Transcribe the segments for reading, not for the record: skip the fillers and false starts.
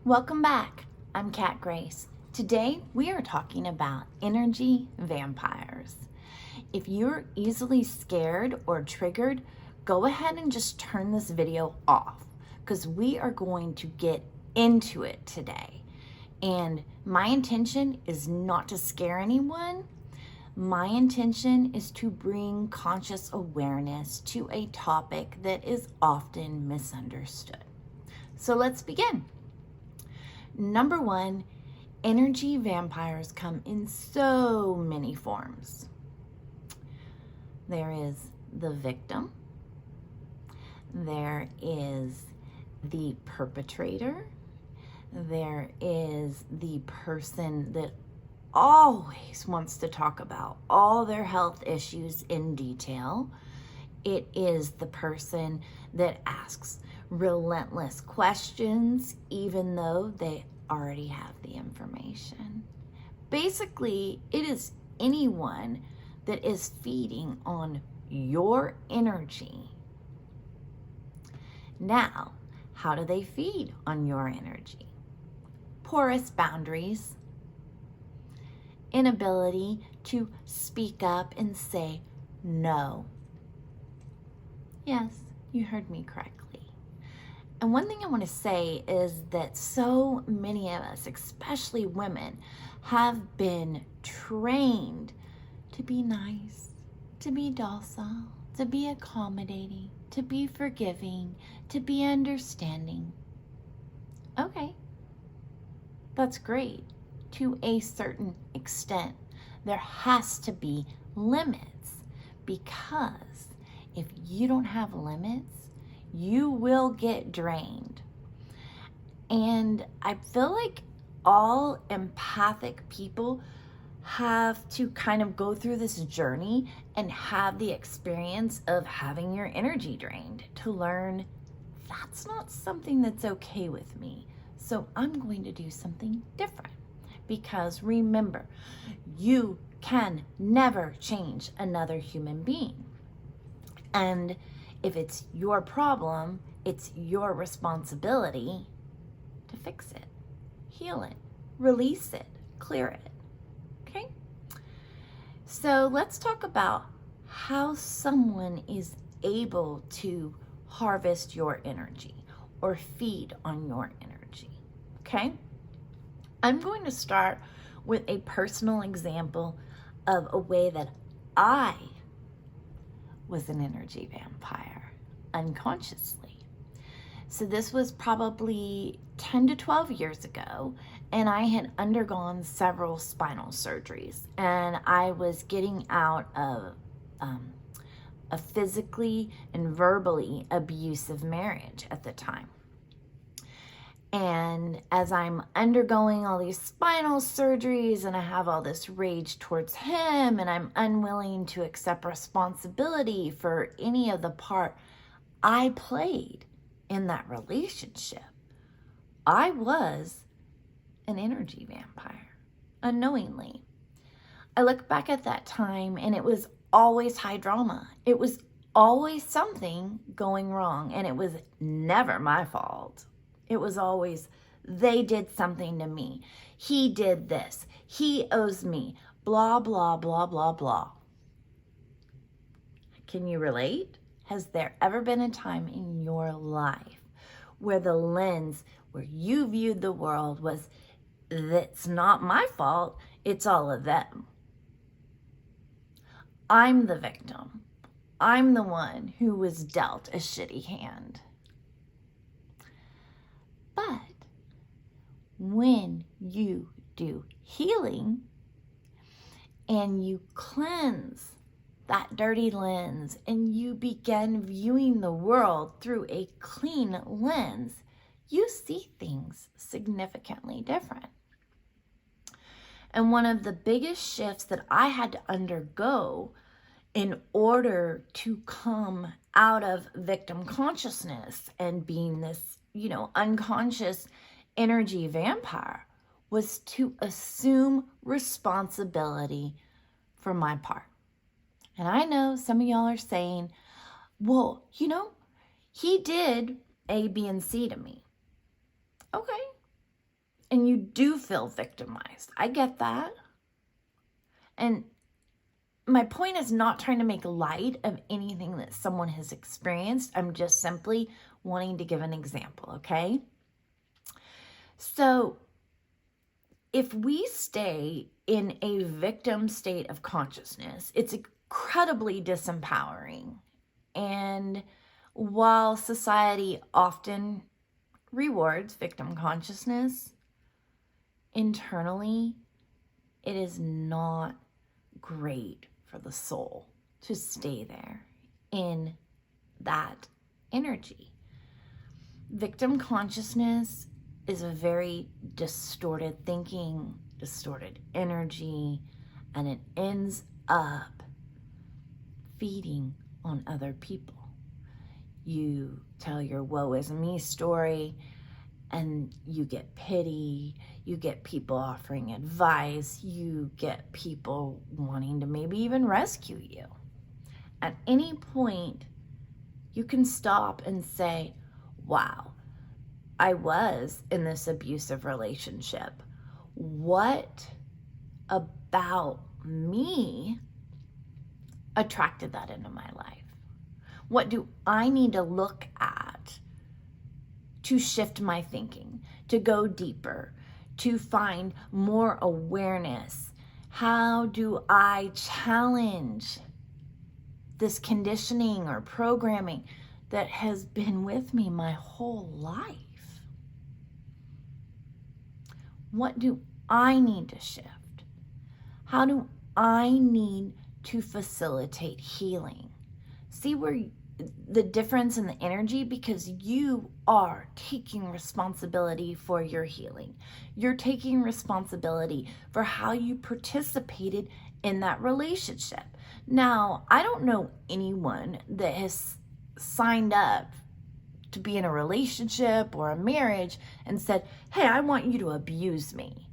Welcome back. I'm Kat Grace. Today we are talking about energy vampires. If you're easily scared or triggered, go ahead and just turn this video off because we are going to get into it today. And my intention is not to scare anyone. My intention is to bring conscious awareness to a topic that is often misunderstood. So let's begin. Number one, energy vampires come in so many forms. There is the victim. There is the perpetrator. There is the person that always wants to talk about all their health issues in detail. It is the person that asks relentless questions even though they already have the information. Basically, it is anyone that is feeding on your energy. Now, how do they feed on your energy? Porous boundaries, inability to speak up and say no. Yes, you heard me correctly. And one thing I want to say is that so many of us, especially women, have been trained to be nice, to be docile, to be accommodating, to be forgiving, to be understanding. Okay, that's great to a certain extent. There has to be limits, because if you don't have limits, you will get drained. And I feel like all empathic people have to kind of go through this journey and have the experience of having your energy drained to learn that's not something that's okay with me. So I'm going to do something different. Because remember, you can never change another human being. And if it's your problem, it's your responsibility to fix it, heal it, release it, clear it. Okay? So let's talk about how someone is able to harvest your energy or feed on your energy. Okay? I'm going to start with a personal example of a way that I was an energy vampire unconsciously. So this was probably 10 to 12 years ago, and I had undergone several spinal surgeries, and I was getting out of a physically and verbally abusive marriage at the time. And as I'm undergoing all these spinal surgeries and I have all this rage towards him and I'm unwilling to accept responsibility for any of the part I played in that relationship, I was an energy vampire, unknowingly. I look back at that time and it was always high drama. It was always something going wrong, and it was never my fault. It was always, they did something to me. He did this. He owes me. Blah, blah, blah, blah, blah. Can you relate? Has there ever been a time in your life where the lens where you viewed the world was, that's not my fault, it's all of them? I'm the victim. I'm the one who was dealt a shitty hand. But when you do healing and you cleanse that dirty lens and you begin viewing the world through a clean lens, you see things significantly different. And one of the biggest shifts that I had to undergo in order to come out of victim consciousness and being this, unconscious energy vampire was to assume responsibility for my part. And I know some of y'all are saying, well, he did A, B, and C to me. Okay, And you do feel victimized. I get that. And my point is not trying to make light of anything that someone has experienced. I'm just simply wanting to give an example, okay? So if we stay in a victim state of consciousness, it's incredibly disempowering. And while society often rewards victim consciousness, internally, it is not great for the soul to stay there in that energy. Victim consciousness is a very distorted thinking, distorted energy, and it ends up feeding on other people. You tell your woe is me story and you get pity, you get people offering advice, you get people wanting to maybe even rescue you. At any point, you can stop and say, wow, I was in this abusive relationship. What about me attracted that into my life? What do I need to look at to shift my thinking, to go deeper, to find more awareness? How do I challenge this conditioning or programming that has been with me my whole life? What do I need to shift? How do I need to facilitate healing? See where the difference in the energy, because you are taking responsibility for your healing. You're taking responsibility for how you participated in that relationship. Now, I don't know anyone that has signed up to be in a relationship or a marriage and said, hey, I want you to abuse me.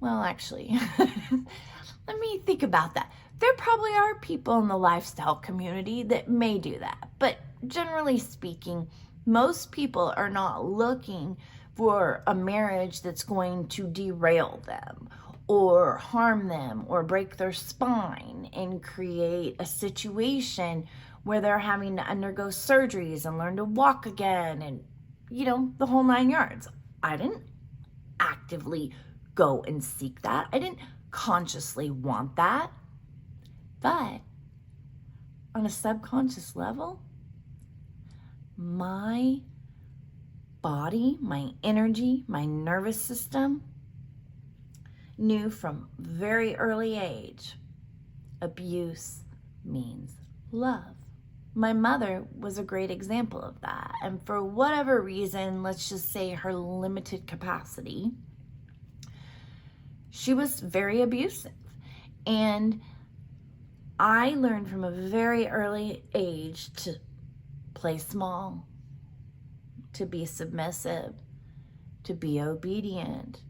Well, actually, let me think about that. There probably are people in the lifestyle community that may do that. But generally speaking, most people are not looking for a marriage that's going to derail them or harm them or break their spine and create a situation where they're having to undergo surgeries and learn to walk again and, the whole 9 yards. I didn't actively go and seek that. I didn't consciously want that. But on a subconscious level, my body, my energy, my nervous system knew from very early age, abuse means love. My mother was a great example of that. And for whatever reason, let's just say her limited capacity, she was very abusive. And I learned from a very early age to play small, to be submissive, to be obedient,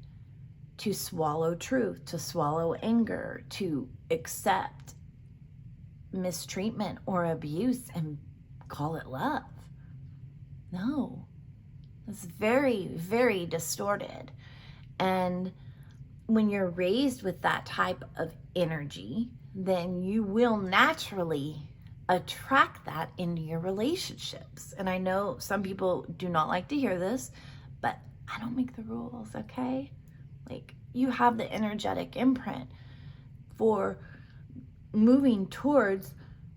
to swallow truth, to swallow anger, to accept mistreatment or abuse and call it love. No, it's very, very distorted. And when you're raised with that type of energy, then you will naturally attract that into your relationships. And I know some people do not like to hear this, but I don't make the rules, okay? Like, you have the energetic imprint for moving towards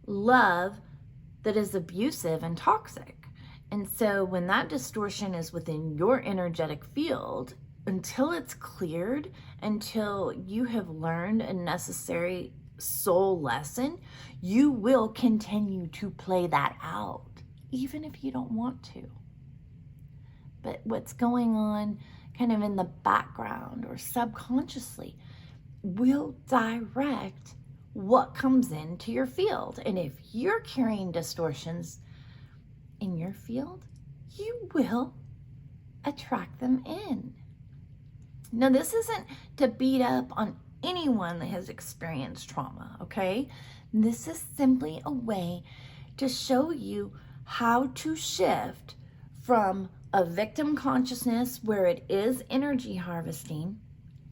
love that is abusive and toxic. And so when that distortion is within your energetic field, until it's cleared, until you have learned a necessary soul lesson, you will continue to play that out, even if you don't want to. But what's going on kind of in the background or subconsciously will direct what comes into your field. And if you're carrying distortions in your field, you will attract them in. Now, this isn't to beat up on anyone that has experienced trauma, okay? This is simply a way to show you how to shift from a victim consciousness where it is energy harvesting,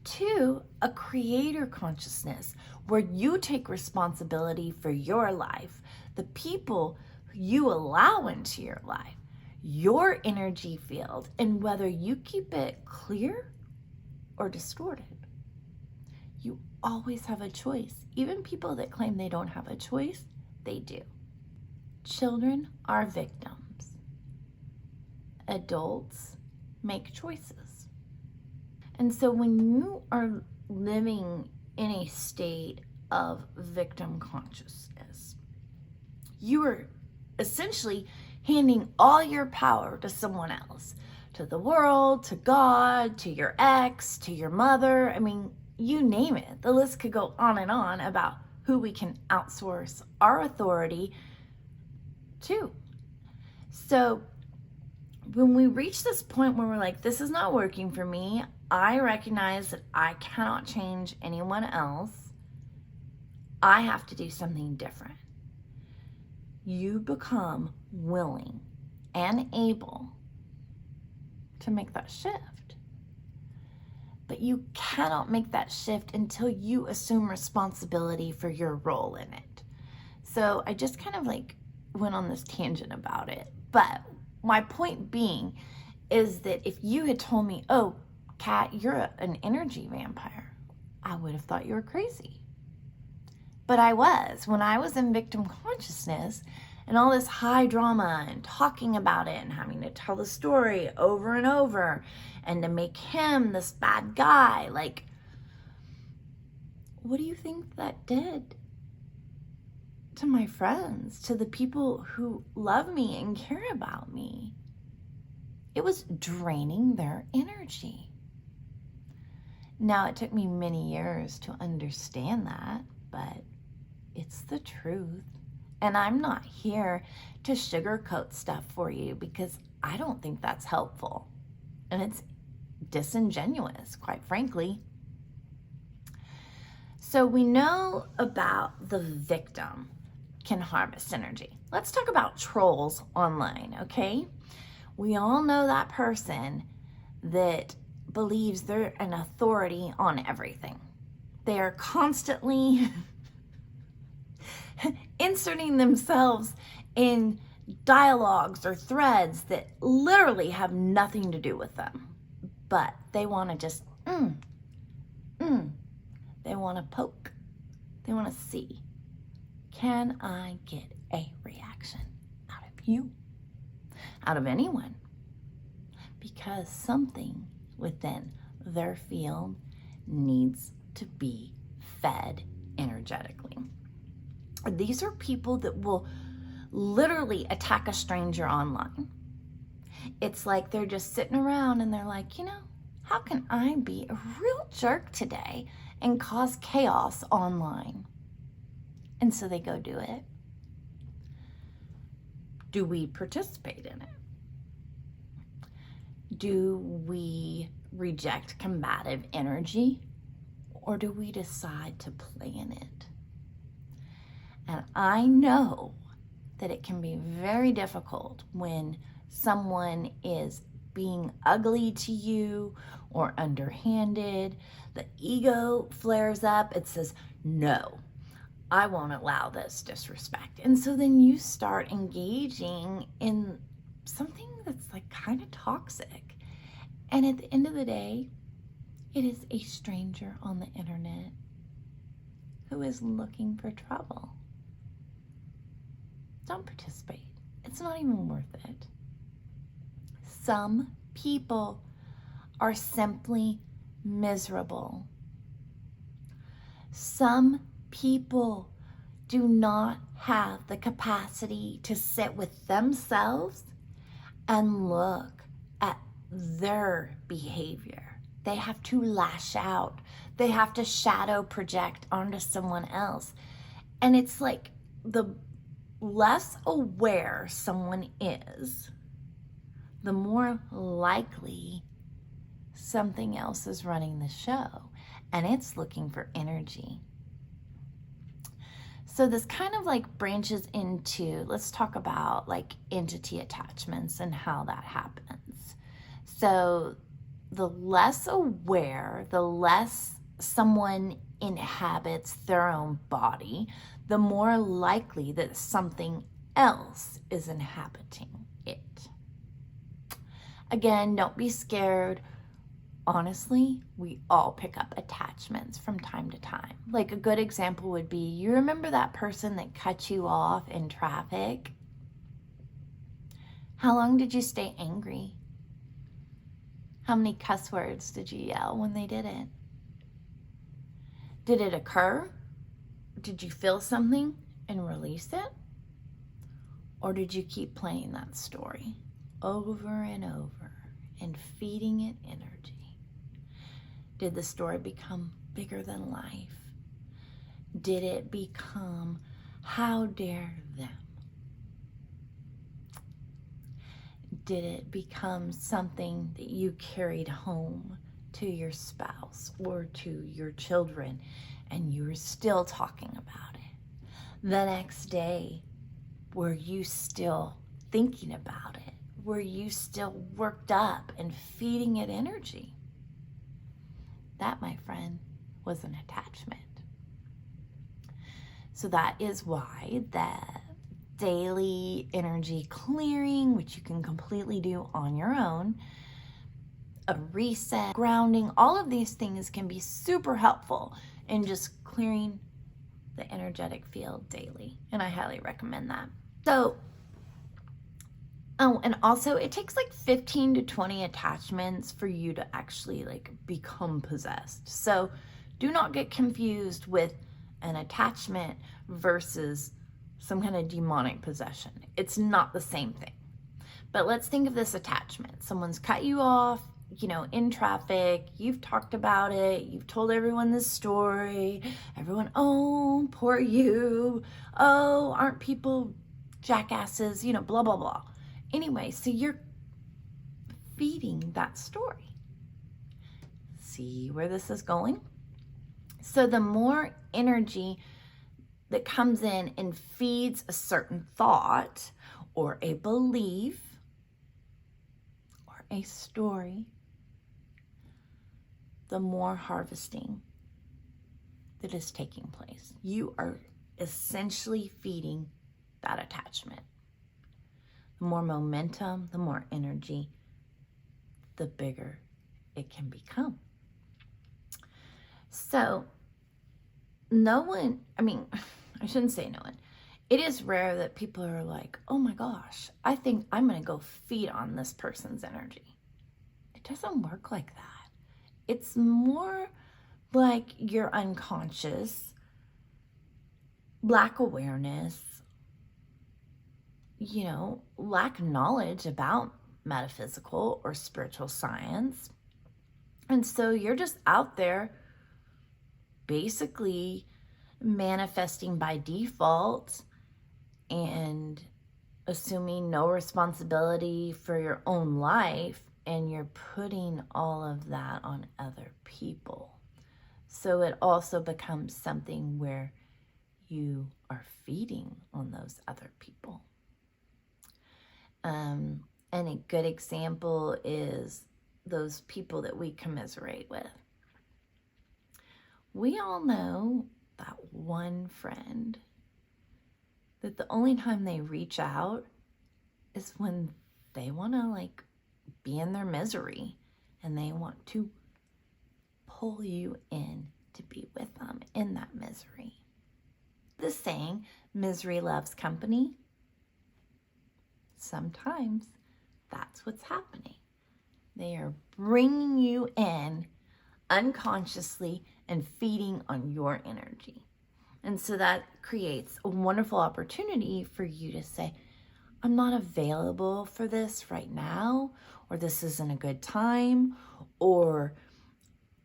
to a creator consciousness where you take responsibility for your life, the people you allow into your life, your energy field, and whether you keep it clear or distorted. You always have a choice. Even people that claim they don't have a choice, they do. Children are victims. Adults make choices. And so when you are living in a state of victim consciousness, you are essentially handing all your power to someone else, to the world, to God, to your ex, to your mother. I mean, you name it. The list could go on and on about who we can outsource our authority to. So when we reach this point where we're like, this is not working for me, I recognize that I cannot change anyone else. I have to do something different. You become willing and able to make that shift. But you cannot make that shift until you assume responsibility for your role in it. So I just kind of like went on this tangent about it. But my point being is that if you had told me, oh, Kat, you're an energy vampire, I would have thought you were crazy. But I was. When I was in victim consciousness and all this high drama and talking about it and having to tell the story over and over and to make him this bad guy, like, what do you think that did to my friends, to the people who love me and care about me? It was draining their energy. Now, it took me many years to understand that, but it's the truth. And I'm not here to sugarcoat stuff for you because I don't think that's helpful. And it's disingenuous, quite frankly. So we know about the victim can harvest energy. Let's talk about trolls online, okay? We all know that person that believes they're an authority on everything. They are constantly inserting themselves in dialogues or threads that literally have nothing to do with them. But they want to just, they want to poke. They want to see, can I get a reaction out of you? Out of anyone? Because something within their field needs to be fed energetically. These are people that will literally attack a stranger online. It's like they're just sitting around and they're like, you know, how can I be a real jerk today and cause chaos online? And so they go do it. Do we participate in it? Do we reject combative energy, or do we decide to play in it? And I know that it can be very difficult when someone is being ugly to you or underhanded. The ego flares up. It says, no, I won't allow this disrespect. And so then you start engaging in something that's like kind of toxic. And at the end of the day, it is a stranger on the internet who is looking for trouble. Don't participate. It's not even worth it. Some people are simply miserable. Some people do not have the capacity to sit with themselves and look at their behavior. They have to lash out. They have to shadow project onto someone else. And it's like the less aware someone is, the more likely something else is running the show, and it's looking for energy. So this kind of like branches into, let's talk about like entity attachments and how that happens. So the less aware, the less someone inhabits their own body, the more likely that something else is inhabiting it. Again, don't be scared. Honestly, we all pick up attachments from time to time. Like a good example would be, you remember that person that cut you off in traffic? How long did you stay angry? How many cuss words did you yell when they did it? Did it occur? Did you feel something and release it? Or did you keep playing that story over and over and feeding it energy? Did the story become bigger than life? Did it become, how dare them? Did it become something that you carried home to your spouse or to your children and you were still talking about it? The next day, were you still thinking about it? Were you still worked up and feeding it energy? That, my friend, was an attachment. So that is why that daily energy clearing, which you can completely do on your own, a reset, grounding, all of these things can be super helpful in just clearing the energetic field daily. And I highly recommend that. So, oh, and also it takes like 15 to 20 attachments for you to actually like become possessed. So do not get confused with an attachment versus some kind of demonic possession. It's not the same thing. But let's think of this attachment. Someone's cut you off, in traffic. You've talked about it. You've told everyone this story. Everyone, oh, poor you. Oh, aren't people jackasses? Blah, blah, blah. Anyway, so you're feeding that story. See where this is going? So the more energy that comes in and feeds a certain thought or a belief or a story, the more harvesting that is taking place. You are essentially feeding that attachment. The more momentum, the more energy, the bigger it can become. So I shouldn't say no one. It is rare that people are like, oh my gosh, I think I'm going to go feed on this person's energy. It doesn't work like that. It's more like your unconscious, lack awareness, lack knowledge about metaphysical or spiritual science. And so you're just out there basically manifesting by default and assuming no responsibility for your own life, and you're putting all of that on other people. So it also becomes something where you are feeding on those other people. And a good example is those people that we commiserate with. We all know that one friend that the only time they reach out is when they want to be in their misery and they want to pull you in to be with them in that misery. The saying, misery loves company. Sometimes that's what's happening. They are bringing you in unconsciously and feeding on your energy. And so that creates a wonderful opportunity for you to say, I'm not available for this right now, or this isn't a good time, or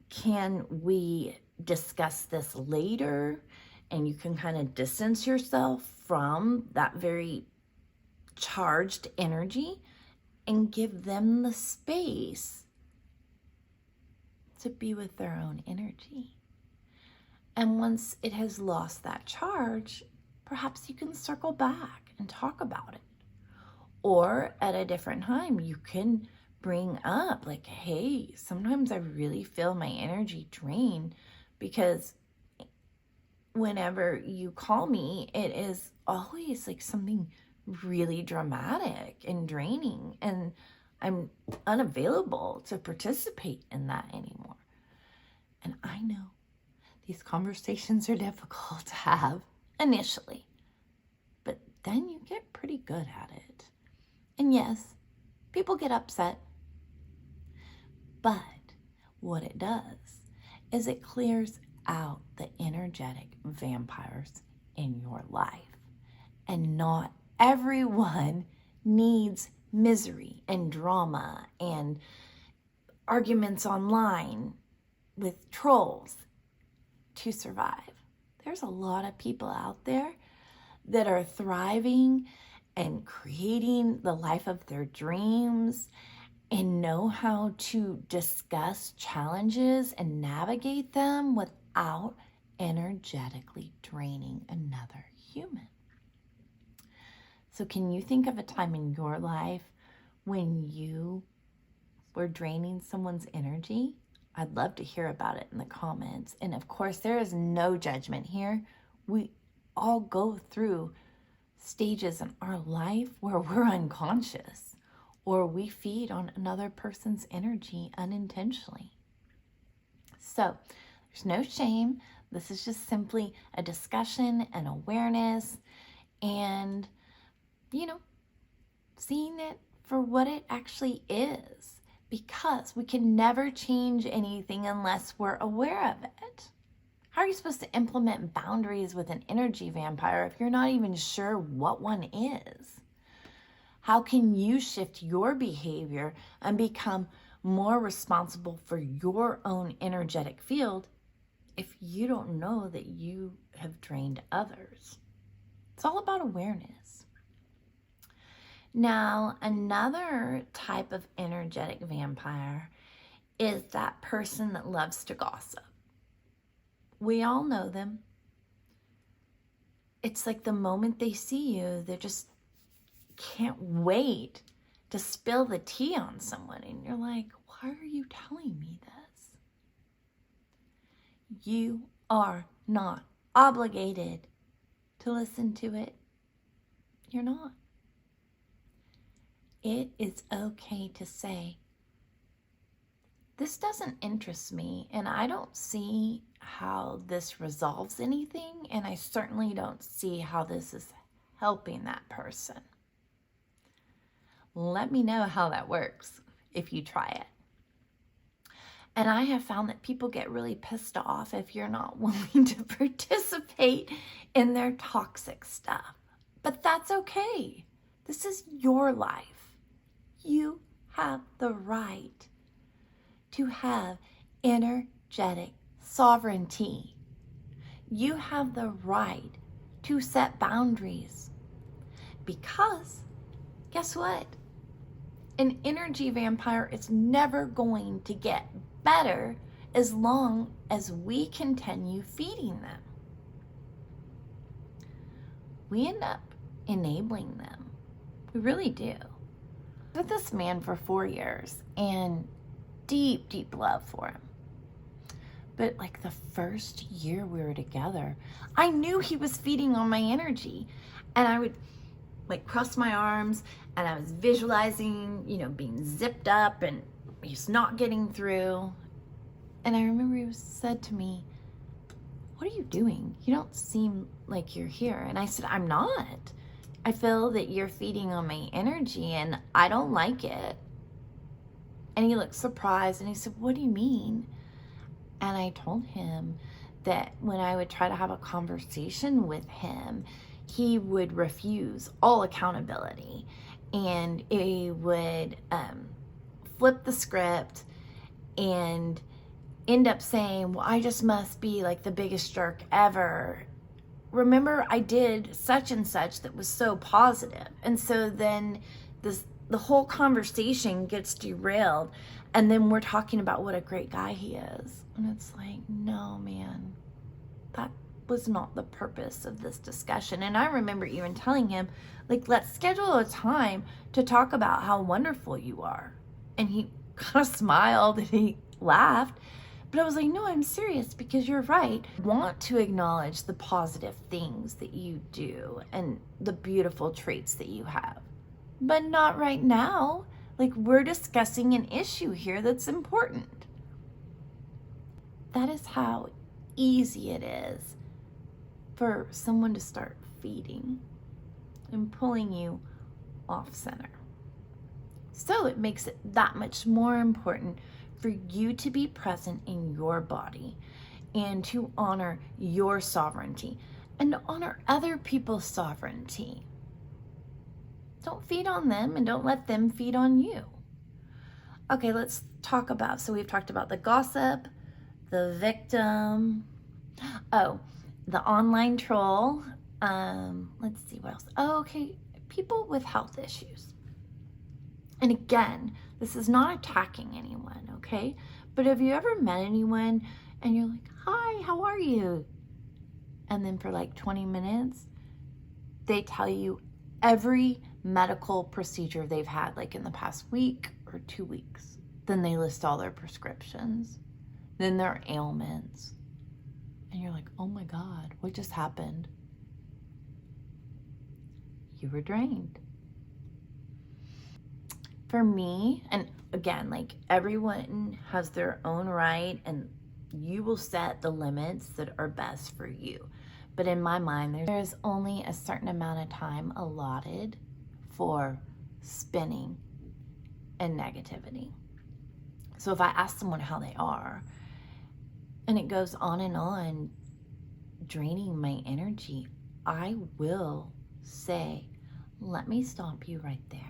can we discuss this later? And you can kind of distance yourself from that very charged energy and give them the space to be with their own energy. And once it has lost that charge, perhaps you can circle back and talk about it. Or at a different time, you can bring up, like, hey, sometimes I really feel my energy drain because whenever you call me, it is always like something really dramatic and draining, and I'm unavailable to participate in that anymore. And I know these conversations are difficult to have initially, but then you get pretty good at it. And yes, people get upset, but what it does is it clears out the energetic vampires in your life. And not everyone needs misery and drama and arguments online with trolls to survive. There's a lot of people out there that are thriving and creating the life of their dreams and know how to discuss challenges and navigate them without energetically draining another human. So can you think of a time in your life when you were draining someone's energy? I'd love to hear about it in the comments. And of course, there is no judgment here. We all go through stages in our life where we're unconscious or we feed on another person's energy unintentionally. So there's no shame. This is just simply a discussion and awareness and, seeing it for what it actually is, because we can never change anything unless we're aware of it. How are you supposed to implement boundaries with an energy vampire if you're not even sure what one is? How can you shift your behavior and become more responsible for your own energetic field if you don't know that you have drained others? It's all about awareness. Now, another type of energetic vampire is that person that loves to gossip. We all know them. It's like the moment they see you, they just can't wait to spill the tea on someone. And you're like, why are you telling me this? You are not obligated to listen to it. You're not. It is okay to say, this doesn't interest me, and I don't see how this resolves anything, and I certainly don't see how this is helping that person. Let me know how that works if you try it. And I have found that people get really pissed off if you're not willing to participate in their toxic stuff. But that's okay. This is your life. You have the right to have energetic sovereignty. You have the right to set boundaries. Because guess what? An energy vampire is never going to get better as long as we continue feeding them. We end up enabling them. We really do. I was with this man for 4 years and deep, deep love for him. But like the first year we were together, I knew he was feeding on my energy. And I would like cross my arms and I was visualizing, being zipped up and just not getting through. And I remember he said to me, what are you doing? You don't seem like you're here. And I said, I'm not. I feel that you're feeding on my energy and I don't like it. And he looked surprised and he said, what do you mean? And I told him that when I would try to have a conversation with him, he would refuse all accountability and he would flip the script and end up saying, well, I just must be like the biggest jerk ever. Remember, I did such and such that was so positive. And so then the whole conversation gets derailed and then we're talking about what a great guy he is. And it's like, no, man, that was not the purpose of this discussion. And I remember even telling him, like, let's schedule a time to talk about how wonderful you are. And he kind of smiled and he laughed. But I was like, no, I'm serious, because you're right. I want to acknowledge the positive things that you do and the beautiful traits that you have. But not right now. Like, we're discussing an issue here that's important. That is how easy it is for someone to start feeding and pulling you off center. So it makes it that much more important for you to be present in your body and to honor your sovereignty and to honor other people's sovereignty. Don't feed on them and don't let them feed on you. Okay, let's talk about, so we've talked about the gossip, the victim, the online troll. Let's see what else. Oh, okay, people with health issues. And again, this is not attacking anyone, okay? But have you ever met anyone and you're like, hi, how are you? And then for like 20 minutes, they tell you every medical procedure they've had, like in the past week or 2 weeks. Then they list all their prescriptions, then their ailments. And you're like, oh my God, what just happened? You were drained. For me, and again, like everyone has their own right, and you will set the limits that are best for you. But in my mind, there's only a certain amount of time allotted for spinning and negativity. So if I ask someone how they are, and it goes on, draining my energy, I will say, let me stop you right there.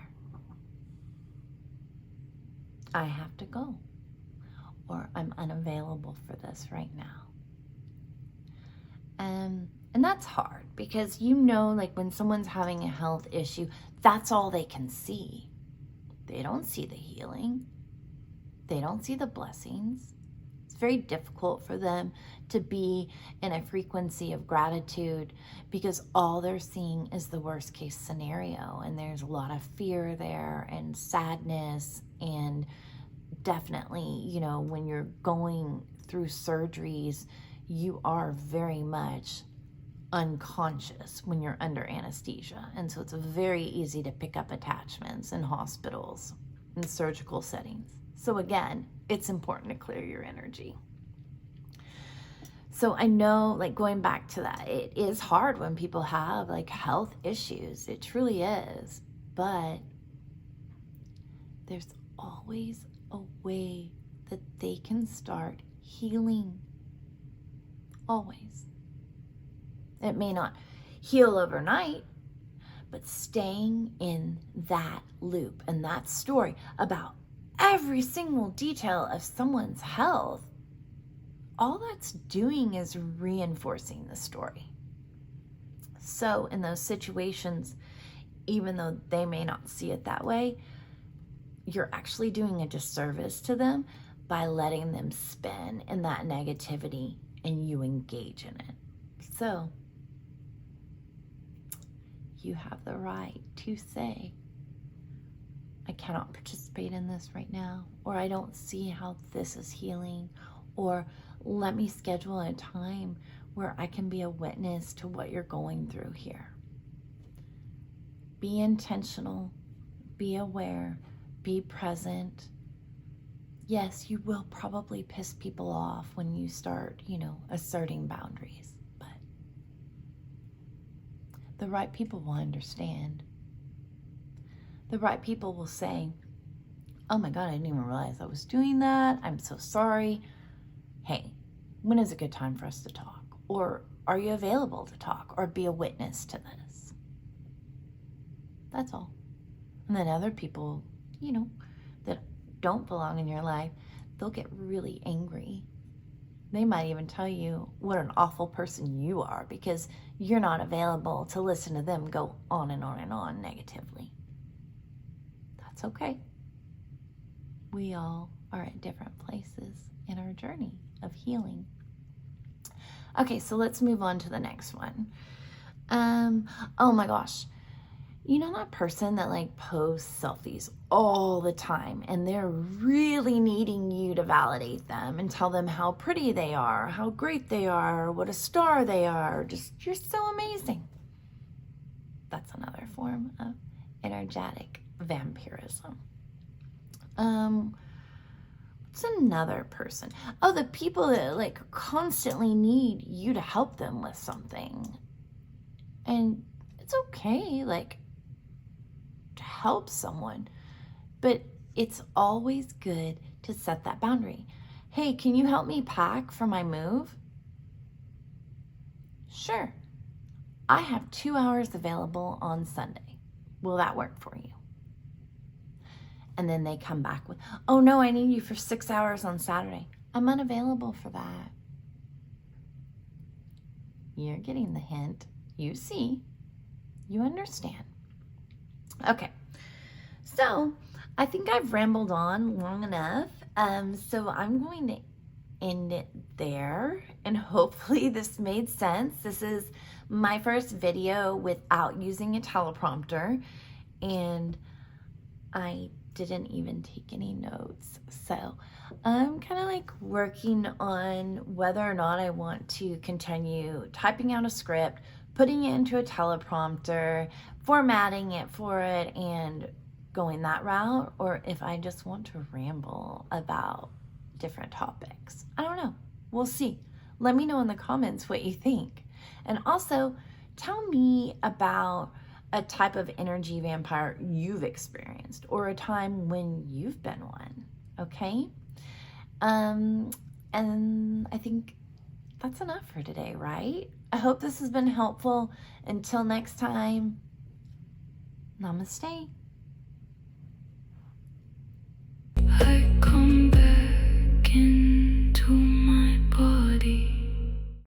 I have to go, or I'm unavailable for this right now. And that's hard, because like when someone's having a health issue, that's all they can see. They don't see the healing. They don't see the blessings. It's very difficult for them to be in a frequency of gratitude, because all they're seeing is the worst case scenario. And there's a lot of fear there and sadness, and definitely, when you're going through surgeries, you are very much unconscious when you're under anesthesia. And so it's very easy to pick up attachments in hospitals and surgical settings. So again, it's important to clear your energy. So I know, like, going back to that, it is hard when people have like health issues. It truly is. But there's always a way that they can start healing. Always. It may not heal overnight, but staying in that loop and that story about every single detail of someone's health, all that's doing is reinforcing the story. So in those situations, even though they may not see it that way, you're actually doing a disservice to them by letting them spin in that negativity and you engage in it. So you have the right to say, I cannot participate in this right now, or I don't see how this is healing, or let me schedule a time where I can be a witness to what you're going through here. Be intentional, be aware, be present. Yes, you will probably piss people off when you start, asserting boundaries, but the right people will understand. The right people will say, oh my God, I didn't even realize I was doing that. I'm so sorry. Hey, when is a good time for us to talk? Or are you available to talk or be a witness to this? That's all. And then other people, that don't belong in your life, they'll get really angry. They might even tell you what an awful person you are because you're not available to listen to them go on and on and on negatively. That's okay. We all are at different places in our journey of healing. Okay, so let's move on to the next one. Oh my gosh. You know that person that like posts selfies all the time and they're really needing you to validate them and tell them how pretty they are, how great they are, what a star they are, just you're so amazing. That's another form of energetic vampirism. What's another person? Oh, the people that like constantly need you to help them with something. And it's okay, like, to help someone, but it's always good to set that boundary. Hey, can you help me pack for my move? Sure. I have 2 hours available on Sunday. Will that work for you? And then they come back with, oh no, I need you for 6 hours on Saturday. I'm unavailable for that. You're getting the hint. You see, you understand. Okay, so I think I've rambled on long enough. So I'm going to end it there, and hopefully this made sense. This is my first video without using a teleprompter, and I didn't even take any notes. So I'm kind of like working on whether or not I want to continue typing out a script, putting it into a teleprompter, formatting it for it, and going that route, or if I just want to ramble about different topics. I don't know. We'll see. Let me know in the comments what you think. And also, tell me about a type of energy vampire you've experienced or a time when you've been one, okay? And I think that's enough for today, right? I hope this has been helpful. Until next time, namaste.